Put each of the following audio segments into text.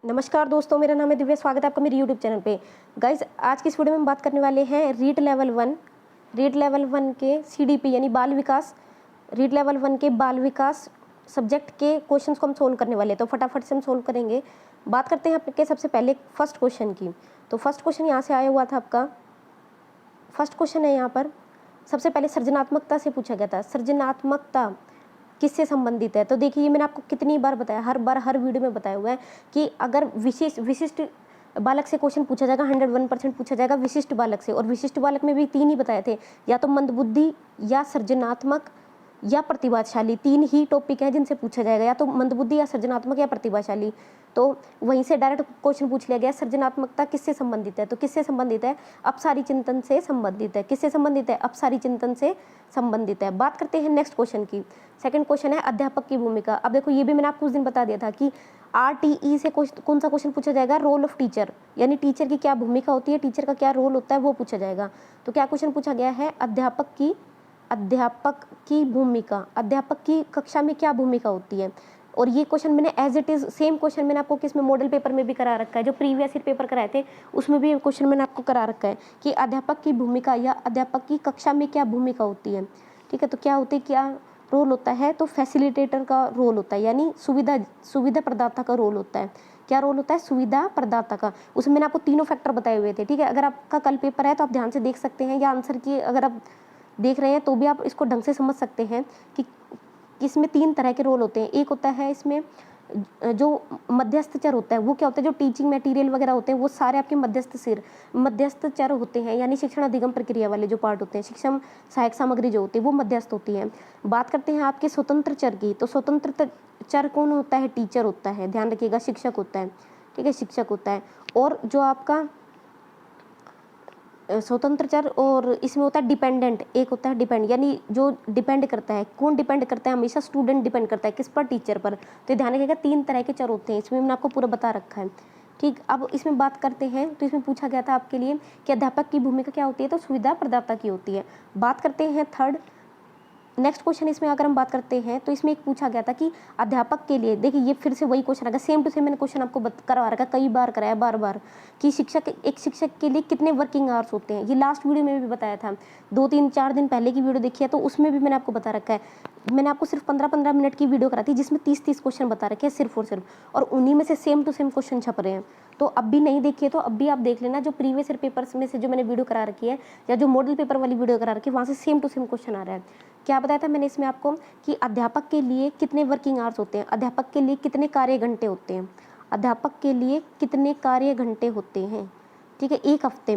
नमस्कार दोस्तों, मेरा नाम है दिव्या। स्वागत है आपका मेरे यूट्यूब चैनल पे। गाइज, आज की इस वीडियो में हम बात करने वाले हैं रीट लेवल वन के सीडीपी यानी बाल विकास, रीट लेवल 1 के बाल विकास सब्जेक्ट के क्वेश्चंस को हम सोल्व करने वाले हैं। तो फटाफट से हम सोल्व करेंगे। बात करते हैं आपके सबसे पहले फर्स्ट क्वेश्चन की। तो फर्स्ट क्वेश्चन यहाँ से आया हुआ था आपका। फर्स्ट क्वेश्चन है यहाँ पर, सबसे पहले सृजनात्मकता से पूछा गया था। सृजनात्मकता किससे संबंधित है? तो देखिए, ये मैंने आपको कितनी बार बताया, हर बार हर वीडियो में बताया हुआ है कि अगर विशिष्ट बालक से क्वेश्चन पूछा जाएगा, 101% पूछा जाएगा विशिष्ट बालक से। और विशिष्ट बालक में भी 3 ही बताए थे, या तो मंदबुद्धि या सृजनात्मक या प्रतिभाशाली। 3 ही टॉपिक है जिनसे पूछा जाएगा, या तो मंदबुद्धि या सृजनात्मक या प्रतिभाशाली। तो वहीं से डायरेक्ट क्वेश्चन पूछ लिया गया, सृजनात्मकता किससे संबंधित है? तो किससे संबंधित है? अपसारी चिंतन से संबंधित है। किससे संबंधित है? अपसारी चिंतन से संबंधित है। बात करते हैं नेक्स्ट क्वेश्चन की। सेकंड क्वेश्चन है अध्यापक की भूमिका। अब देखो, ये भी मैंने आपको उस दिन बता दिया था कि RTE से कौन सा क्वेश्चन पूछा जाएगा? रोल ऑफ टीचर, यानी टीचर की क्या भूमिका होती है, टीचर का क्या रोल होता है, वो पूछा जाएगा। तो क्या क्वेश्चन पूछा गया है? अध्यापक की भूमिका, अध्यापक की कक्षा में क्या भूमिका होती है। और ये क्वेश्चन मैंने as it is same question मैंने आपको किस में मॉडल पेपर में भी करा रखा है, जो प्रीवियस ईयर पेपर कराए थे उसमें भी क्वेश्चन मैंने आपको करा रखा है कि अध्यापक की भूमिका या अध्यापक की कक्षा में क्या भूमिका होती है। ठीक है, तो क्या होती है, क्या रोल होता है? तो फैसिलिटेटर का रोल होता है, यानी सुविधा प्रदाता का रोल होता है। क्या रोल होता है? सुविधा प्रदाता का। उसमें मैंने आपको तीनों फैक्टर बताए हुए थे। ठीक है, अगर आपका कल पेपर है तो आप ध्यान से देख सकते हैं, या आंसर की अगर आप देख रहे हैं तो भी आप इसको ढंग से समझ सकते हैं कि इसमें 3 तरह के रोल होते हैं। एक होता है इसमें जो मध्यस्थ चर होता है, वो क्या होता है? जो टीचिंग मटेरियल वगैरह होते हैं वो सारे आपके मध्यस्थ चर होते हैं, यानी शिक्षण अधिगम प्रक्रिया वाले जो पार्ट होते हैं, शिक्षण सहायक सामग्री जो होती है वो मध्यस्थ होती है। बात करते हैं आपके स्वतंत्र चर की। तो स्वतंत्र चर कौन होता है? टीचर होता है, ध्यान रखिएगा, शिक्षक होता है। ठीक है, शिक्षक होता है। और जो आपका स्वतंत्र चर, और इसमें होता है डिपेंडेंट, एक होता है डिपेंड, यानी जो डिपेंड करता है। कौन डिपेंड करता है? हमेशा स्टूडेंट डिपेंड करता है, किस पर? टीचर पर। तो ध्यान रखिएगा, 3 तरह के चर होते हैं, इसमें मैंने आपको पूरा बता रखा है। ठीक, अब इसमें बात करते हैं। तो इसमें पूछा गया था आपके लिए कि अध्यापक की भूमिका क्या होती है? तो सुविधा प्रदाता की होती है। बात करते हैं थर्ड नेक्स्ट क्वेश्चन। इसमें अगर हम बात करते हैं तो इसमें एक पूछा गया था कि अध्यापक के लिए, देखिए ये फिर से वही क्वेश्चन आएगा, सेम टू सेम मैंने क्वेश्चन आपको करवा रखा, कई बार कराया, बार कि एक शिक्षक के लिए कितने वर्किंग आवर्स होते हैं। ये लास्ट वीडियो में भी बताया था, 2-3-4 दिन पहले की वीडियो देखी है तो उसमें भी मैंने आपको बता रखा है। मैंने आपको सिर्फ 15-15 मिनट की वीडियो कराई थी जिसमें 30-30 क्वेश्चन बता रखे हैं सिर्फ और सिर्फ, और उन्हीं में से सेम टू सेम क्वेश्चन छप रहे हैं। तो अब भी नहीं देखिए तो अब भी आप देख लेना, जो प्रीवियस ईयर पेपर्स में से जो मैंने वीडियो करा रखी है, या जो मॉडल पेपर वाली वीडियो करा रखी है, वहाँ से सेम टू सेम क्वेश्चन आ रहा है। क्या बताया था मैंने इसमें आपको कि अध्यापक के लिए कितने वर्किंग आवर्स होते हैं, अध्यापक के लिए कितने कार्य घंटे होते हैं, अध्यापक के लिए कितने कार्य घंटे होते हैं। ठीक है, एक हफ्ते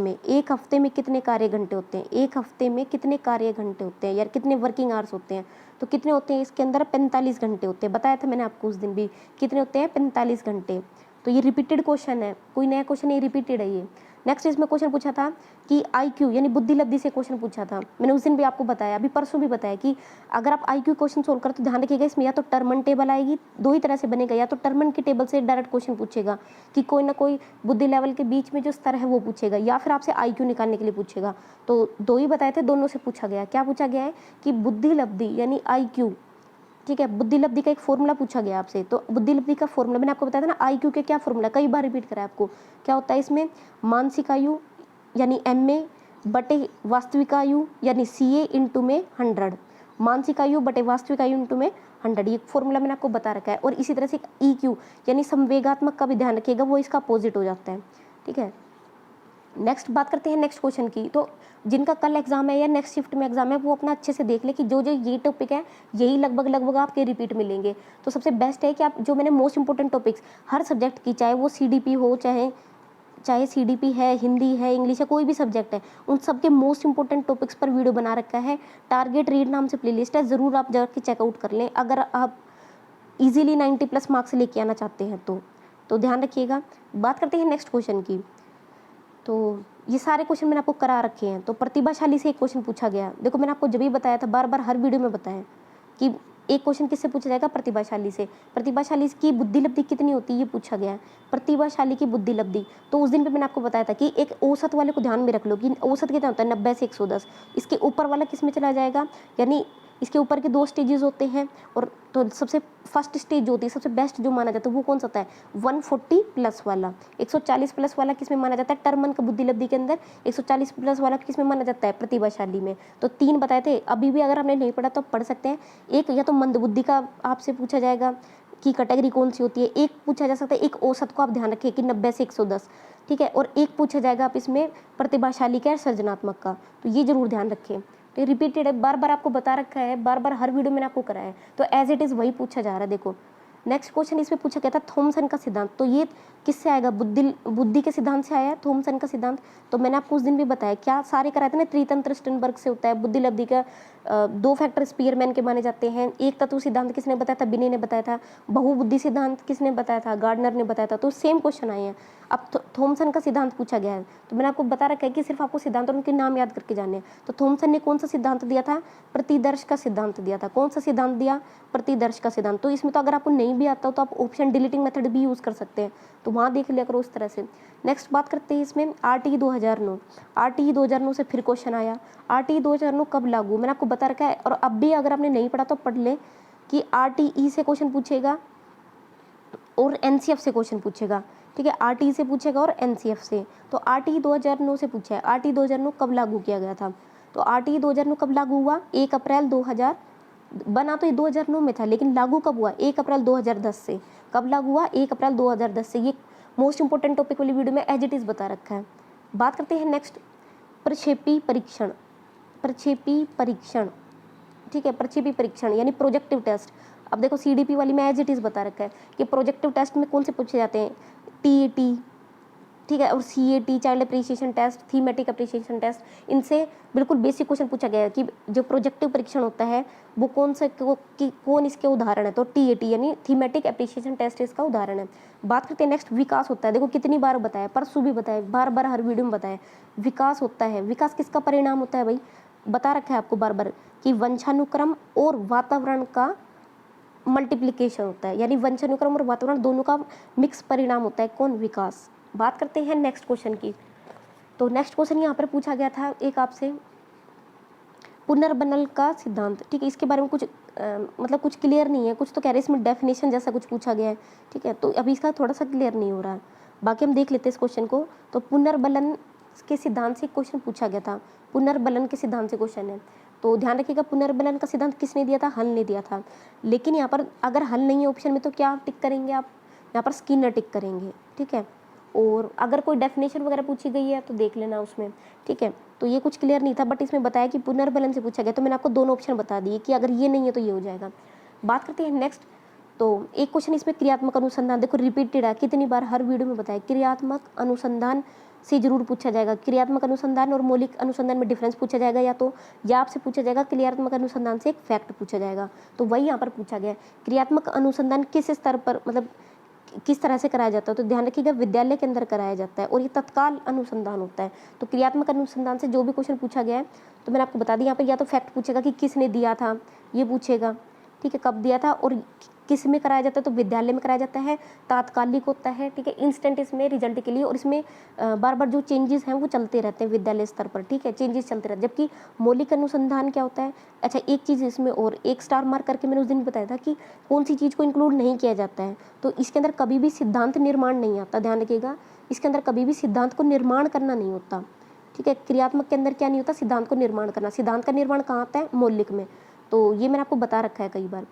में कितने कार्य घंटे होते हैं, एक हफ्ते में कितने कार्य घंटे होते हैं, यार कितने वर्किंग आवर्स होते हैं। तो कितने होते हैं इसके अंदर? 45 घंटे होते हैं। बताया था मैंने आपको उस दिन भी, कितने होते हैं? 45 घंटे। तो ये रिपीटेड क्वेश्चन है, कोई नया क्वेश्चन नहीं, रिपीटेड है ये। नेक्स्ट इसमें क्वेश्चन पूछा था कि IQ यानी बुद्धि लब्धि से क्वेश्चन पूछा था। मैंने उस दिन भी आपको बताया, अभी परसों भी बताया कि अगर आप IQ क्वेश्चन सोल्व करें तो ध्यान रखिएगा, इसमें या तो टर्मन टेबल आएगी, 2 ही तरह से बनेगा, या तो टर्मन की टेबल से डायरेक्ट क्वेश्चन पूछेगा कि कोई ना कोई बुद्धि लेवल के बीच में जो स्तर है वो पूछेगा, या फिर आपसे IQ निकालने के लिए पूछेगा। तो 2 ही बताए थे, दोनों से पूछा गया। क्या पूछा गया है कि बुद्धि लब्धि यानी IQ। ठीक है, बुद्धि लब्धि का एक फॉर्मूला पूछा गया आपसे। तो बुद्धि लब्धि का फॉर्मूला मैंने आपको बताया था ना, IQ के क्या फॉर्मूला, कई बार रिपीट करा आपको। क्या होता है इसमें? मानसिक आयु यानी MA बटे वास्तविक आयु यानी CA इंटू में 100, मानसिक आयु बटे वास्तविक आयु इंटू में 100, ये फॉर्मूला मैंने आपको बता रखा है। और इसी तरह से EQ यानी संवेगात्मक का भी ध्यान रखिएगा, वो इसका अपोजिट हो जाता है। ठीक है, नेक्स्ट बात करते हैं नेक्स्ट क्वेश्चन की। तो जिनका कल एग्जाम है या नेक्स्ट शिफ्ट में एग्जाम है, वो अपना अच्छे से देख ले कि जो जो ये टॉपिक है यही लगभग आपके रिपीट मिलेंगे। तो सबसे बेस्ट है कि आप जो मैंने मोस्ट इंपॉर्टेंट टॉपिक्स हर सब्जेक्ट की, चाहे वो CDP हो, चाहे CDP है, हिंदी है, इंग्लिश है, कोई भी सब्जेक्ट है, उन सब के मोस्ट इंपॉर्टेंट टॉपिक्स पर वीडियो बना रखा है। टारगेट रीड नाम से प्लेलिस्ट है, ज़रूर आप जाके चेकआउट कर लें अगर आप इजीली 90+ मार्क्स लेके आना चाहते हैं तो ध्यान रखिएगा। बात करते हैं नेक्स्ट क्वेश्चन की। तो ये सारे क्वेश्चन मैंने आपको करा रखे हैं। तो प्रतिभाशाली से एक क्वेश्चन पूछा गया। देखो, मैंने आपको जब भी बताया था, बार हर वीडियो में बताया कि एक क्वेश्चन किससे पूछा जाएगा? प्रतिभाशाली से। प्रतिभाशाली की बुद्धि लब्धि कितनी होती है, ये पूछा गया है। प्रतिभाशाली की बुद्धि लब्धि, तो उस दिन पे मैंने आपको बताया था कि एक औसत वाले को ध्यान में रख लो कि औसत कितना होता है? 90 से 110। इसके ऊपर वाला किस में चला जाएगा? यानी इसके ऊपर के 2 स्टेजेस होते हैं, और तो सबसे फर्स्ट स्टेज जो होती है, सबसे बेस्ट जो माना जाता है वो कौन सा होता है, 140 प्लस वाला। 140 प्लस वाला किस में माना जाता है, टर्मन का बुद्धि लब्धि के अंदर। 140 प्लस वाला किस में माना जाता है, प्रतिभाशाली में। तो 3 बताए थे। अभी भी अगर आपने नहीं पढ़ा तो पढ़ सकते हैं। एक या तो मंदबुद्धि का आपसे पूछा जाएगा कि कैटेगरी कौन सी होती है, एक पूछा जा सकता है, एक औसत को आप ध्यान रखिए कि 90 से 110, ठीक है, और एक पूछा जाएगा आप इसमें प्रतिभाशाली का, सृजनात्मक का। तो ये जरूर ध्यान रखें। तो ये रिपीटेड है, बार बार आपको बता रखा है, बार बार हर वीडियो में आपको कराया है, तो एज इट इज़ वही पूछा जा रहा है। देखो नेक्स्ट क्वेश्चन इसमें पूछा गया था थॉमसन का सिद्धांत। तो ये किससे आएगा, बुद्धि के सिद्धांत से आया है थॉमसन का सिद्धांत। तो मैंने आपको उस दिन भी बताया, क्या सारे कराए थे ना, त्रितंत्र स्टर्नबर्ग से होता है। बुद्धि लब्धि का 2 फैक्टर स्पीयरमैन के माने जाते हैं। एक तत्व सिद्धांत किसने बताया था, बिने ने बताया था। बहुबुद्धि सिद्धांत किसने बताया था, गार्डनर ने बताया था। तो सेम क्वेश्चन आए हैं। अब थॉमसन का सिद्धांत पूछा गया है, तो मैंने आपको बता रखा है कि सिर्फ आपको सिद्धांत और उनके नाम याद करके जाने हैं। तो थॉमसन ने कौन सा सिद्धांत दिया था, प्रतिदर्श का सिद्धांत दिया था। कौन सा सिद्धांत दिया, प्रतिदर्श का सिद्धांत। तो इसमें तो अगर आपको नहीं भी आता हो तो आप ऑप्शन डिलीटिंग मेथड भी यूज़ कर सकते हैं, तो वहाँ देख लिया करो उस तरह से। नेक्स्ट बात करते हैं इसमें RTE 2009। RTE 2009 से फिर क्वेश्चन आया। RTE 2009 कब लागू, मैंने आपको बता रखा है, और अब भी अगर आपने नहीं पढ़ा तो पढ़ ले कि RTE से क्वेश्चन पूछेगा और NCF से क्वेश्चन पूछेगा, ठीक है। RTE से पूछेगा और NCF से। तो RTE 2009 से पूछा है, RTE 2009 कब लागू किया गया था। तो RTE 2009 कब लागू हुआ, 1 अप्रैल 2000, बना तो ये 2009 में था, लेकिन लागू कब हुआ, 1 अप्रैल 2010 से। कब लागू हुआ, 1 अप्रैल 2010 से। ये मोस्ट इंपॉर्टेंट टॉपिक वाली वीडियो में एज इट इज़ बता रखा है। बात करते हैं नेक्स्ट, प्रक्षेपी परीक्षण। प्रक्षेपी परीक्षण, ठीक है, प्रक्षेपी परीक्षण यानी प्रोजेक्टिव टेस्ट। अब देखो CDP वाली में एज इट इज़ बता रखा है कि प्रोजेक्टिव टेस्ट में कौन से पूछे जाते हैं, TAT, ठीक है, और CAT child appreciation test, thematic appreciation test. इनसे बिल्कुल बेसिक क्वेश्चन पूछा गया है कि जो प्रोजेक्टिव परीक्षण होता है वो कौन सा कौन इसके उदाहरण है। तो TAT यानी थीमेटिक अप्रिसिएशन टेस्ट इसका उदाहरण है। बात करते हैं नेक्स्ट, विकास होता है। देखो कितनी बार बताया, परसों भी बताया, बार बार हर वीडियो में बताया, विकास होता है। विकास किसका परिणाम होता है भाई, बता रखा है आपको बार बार कि वंशानुक्रम और वातावरण का मल्टीप्लिकेशन होता है, यानी वंशानुक्रम और वातावरण दोनों का मिक्स परिणाम होता है, कौन, विकास। बात करते हैं नेक्स्ट क्वेश्चन की। तो नेक्स्ट क्वेश्चन यहाँ पर पूछा गया था एक आपसे, पुनर्बनल का सिद्धांत, ठीक है। इसके बारे में कुछ मतलब कुछ क्लियर नहीं है, कुछ तो कह रहे हैं इसमें डेफिनेशन जैसा कुछ पूछा गया है, ठीक है। तो अभी इसका थोड़ा सा क्लियर नहीं हो रहा है, बाकी हम देख लेते हैं इस क्वेश्चन को। तो पुनर्बलन के सिद्धांत से क्वेश्चन पूछा गया था, पुनर्बलन के सिद्धांत से क्वेश्चन है। तो ध्यान रखिएगा, पुनर्बलन का सिद्धांत किसने दिया था, हल ने दिया था। लेकिन यहाँ पर अगर हल नहीं है ऑप्शन में तो क्या टिक करेंगे आप, यहाँ पर स्किनर टिक करेंगे, ठीक है। और अगर कोई डेफिनेशन वगैरह पूछी गई है तो देख लेना उसमें, ठीक है। तो ये कुछ क्लियर नहीं था, बट इसमें बताया कि पुनर्बलन से पूछा गया, तो मैंने आपको दोनों ऑप्शन बता दिए कि अगर ये नहीं है तो ये हो जाएगा। बात करते हैं नेक्स्ट। तो एक क्वेश्चन इसमें क्रियात्मक अनुसंधान, देखो रिपीटेड है, कितनी बार हर वीडियो में बताया, क्रियात्मक अनुसंधान से जरूर पूछा जाएगा। क्रियात्मक अनुसंधान और मौलिक अनुसंधान में डिफरेंस पूछा जाएगा, या आपसे पूछा जाएगा क्रियात्मक अनुसंधान से एक फैक्ट पूछा जाएगा। तो वही यहाँ पर पूछा गया, क्रियात्मक अनुसंधान किस स्तर पर, मतलब किस तरह से कराया जाता है। तो ध्यान रखिएगा, विद्यालय के अंदर कराया जाता है और ये तत्काल अनुसंधान होता है। तो क्रियात्मक अनुसंधान से जो भी क्वेश्चन पूछा गया है तो मैंने आपको बता दिया, यहाँ पर या तो फैक्ट पूछेगा कि किसने दिया था, ये पूछेगा, ठीक है, कब दिया था, और किस में कराया जाता है, तो विद्यालय में कराया जाता है, तात्कालिक होता है, ठीक है, इंस्टेंट इसमें रिजल्ट के लिए, और इसमें बार बार जो चेंजेस हैं वो चलते रहते हैं विद्यालय स्तर पर, ठीक है, चेंजेस चलते रहते हैं। जबकि मौलिक अनुसंधान क्या होता है, अच्छा एक चीज़ इसमें और, एक स्टार मार्क करके मैंने उस दिन बताया था कि कौन सी चीज़ को इंक्लूड नहीं किया जाता है। तो इसके अंदर कभी भी सिद्धांत निर्माण नहीं आता, ध्यान रखिएगा, इसके अंदर कभी भी सिद्धांत को निर्माण करना नहीं होता, ठीक है। क्रियात्मक के अंदर क्या नहीं होता, सिद्धांत को निर्माण करना। सिद्धांत का निर्माण कहाँ आता है, मौलिक में। तो ये मैंने आपको बता रखा है कई बार।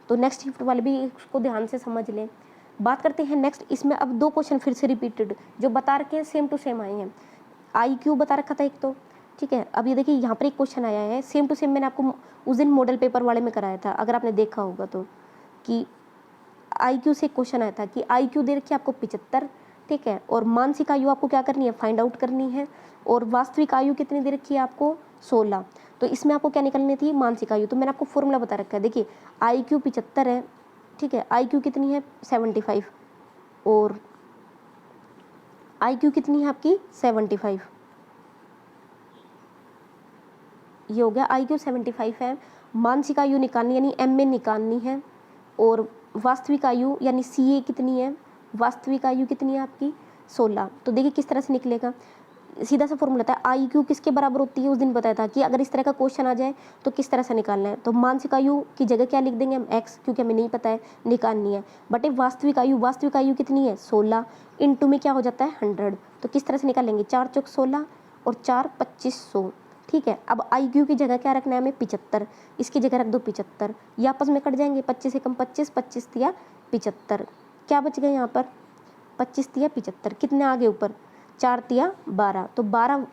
तो नेक्स्ट शिफ्ट वाले भी इसको ध्यान से समझ लें। बात करते हैं नेक्स्ट, इसमें अब 2 क्वेश्चन फिर से रिपीटेड जो बता रखे हैं, सेम टू सेम आए हैं। IQ बता रखा था एक तो, ठीक है। अब ये देखिए यहाँ पर एक क्वेश्चन आया है सेम टू सेम, मैंने आपको उस दिन मॉडल पेपर वाले में कराया था, अगर आपने देखा होगा तो, कि IQ से क्वेश्चन आया था कि IQ दे रखी है आपको 75, ठीक है, और मानसिक आयु आपको क्या करनी है, फाइंड आउट करनी है, और वास्तविक आयु कितनी दे रखी है आपको, 16। तो इसमें आपको क्या निकलनी थी, मानसिक आयु। तो मैंने आपको फॉर्मूला बता रखा है, देखिए IQ 75 है, ठीक है, IQ कितनी है 75, और IQ कितनी है आपकी 75, ये हो गया, IQ 75 है। मानसिक आयु निकालनी यानी MA निकालनी है, और वास्तविक आयु यानी CA कितनी है, वास्तविक आयु कितनी है आपकी 16। तो देखिए किस तरह से निकलेगा, सीधा सा फॉर्मूला था, आई क्यू किसके बराबर होती है, उस दिन बताया था कि अगर इस तरह का क्वेश्चन आ जाए तो किस तरह से निकालना है। तो मानसिक आयु की जगह क्या लिख देंगे हम, एक्स, क्योंकि हमें नहीं पता है, निकालनी है। बटे वास्तविक आयु कितनी है, 16, इनटू में क्या हो जाता है 100। तो किस तरह से निकालेंगे, 4 चौक 16 और 4 2500। ठीक है, अब आई क्यू की जगह क्या रखना है हमें, 75, इसकी जगह रख दो 75, ये आपस में कट जाएंगे, 25 से कम 25, 25 दिया 75, क्या बच गए यहाँ पर 25 दिया 75, कितने आगे ऊपर 4 दिया 12, तो 12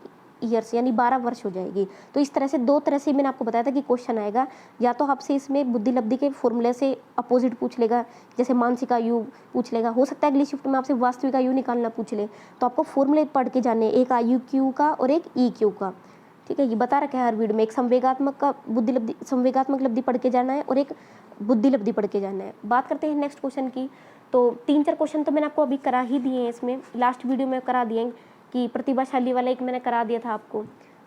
ईयर्स यानी 12 वर्ष हो जाएगी। तो इस तरह से दो तरह से मैंने आपको बताया था कि क्वेश्चन आएगा, या तो आपसे इसमें बुद्धि लब्धि के फॉर्मूले से अपोजिट पूछ लेगा, जैसे मानसिक आयु पूछ लेगा, हो सकता है अगली शिफ्ट में आपसे वास्तविक आयु निकालना पूछ ले, तो आपको फॉर्मूले पढ़ के जाने, एक आई क्यू का और एक ई क्यू का। ठीक है, ये बता रखा है हर वीडियो में, एक संवेगात्मक का बुद्धि लब्धि, संवेगात्मक लब्धि पढ़ के जाना है और एक बुद्धि लब्धि पढ़ के जाना है। बात करते हैं नेक्स्ट क्वेश्चन की। तो 3-4 क्वेश्चन तो मैंने आपको अभी करा ही दिए हैं, इसमें लास्ट वीडियो में करा दिए कि प्रतिभाशाली वाला एक मैंने करा दिया था आपको।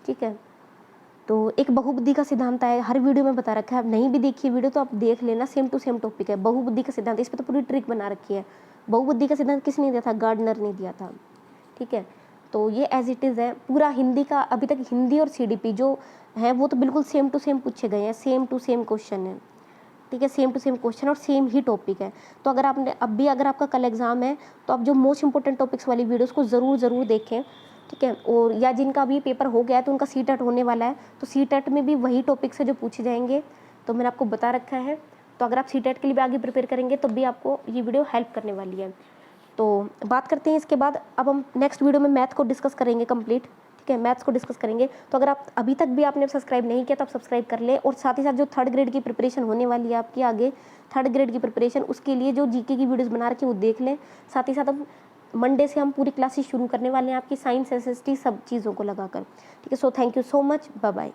ठीक है, तो एक बहुबुद्धि का सिद्धांत है, हर वीडियो में बता रखा है, आप नहीं भी देखिए वीडियो तो आप देख लेना, सेम टू सेम टॉपिक है। बहुबुद्धि का सिद्धांत, इस पर तो पूरी ट्रिक बना रखी है। बहुबुद्धि का सिद्धांत किसने दिया था, गार्डनर ने दिया था। ठीक है, तो ये एज इट इज़ है पूरा हिंदी का। अभी तक हिंदी और सीडीपी जो है वो तो बिल्कुल सेम टू सेम पूछे गए हैं, सेम टू सेम क्वेश्चन है। ठीक है, सेम टू सेम क्वेश्चन और सेम ही टॉपिक है। तो अगर आपने अब भी, अगर आपका कल एग्जाम है तो आप जो मोस्ट इंपॉर्टेंट टॉपिक्स वाली वीडियोस को ज़रूर देखें। ठीक है, और या जिनका अभी पेपर हो गया है तो उनका सीटेट होने वाला है, तो सीटेट में भी वही टॉपिक्स है जो पूछे जाएंगे, तो मैंने आपको बता रखा है। तो अगर आप सीटेट के लिए भी आगे प्रिपेयर करेंगे तो भी आपको ये वीडियो हेल्प करने वाली है। तो बात करते हैं इसके बाद, अब हम नेक्स्ट वीडियो में मैथ को डिस्कस करेंगे कंप्लीट। ठीक है, मैथ्स को डिस्कस करेंगे। तो अगर आप अभी तक भी आपने सब्सक्राइब नहीं किया तो आप सब्सक्राइब कर ले, और साथ ही साथ जो 3rd ग्रेड की प्रिपरेशन होने वाली है आपकी आगे, 3rd ग्रेड की प्रिपरेशन, उसके लिए जो जीके की वीडियोस बना रखी है वो देख लें। साथ ही साथ अब मंडे से हम पूरी क्लासेस शुरू करने वाले हैं आपकी साइंस, एसएसटी सब चीज़ों को लगाकर। ठीक है, so thank you so much, bye bye.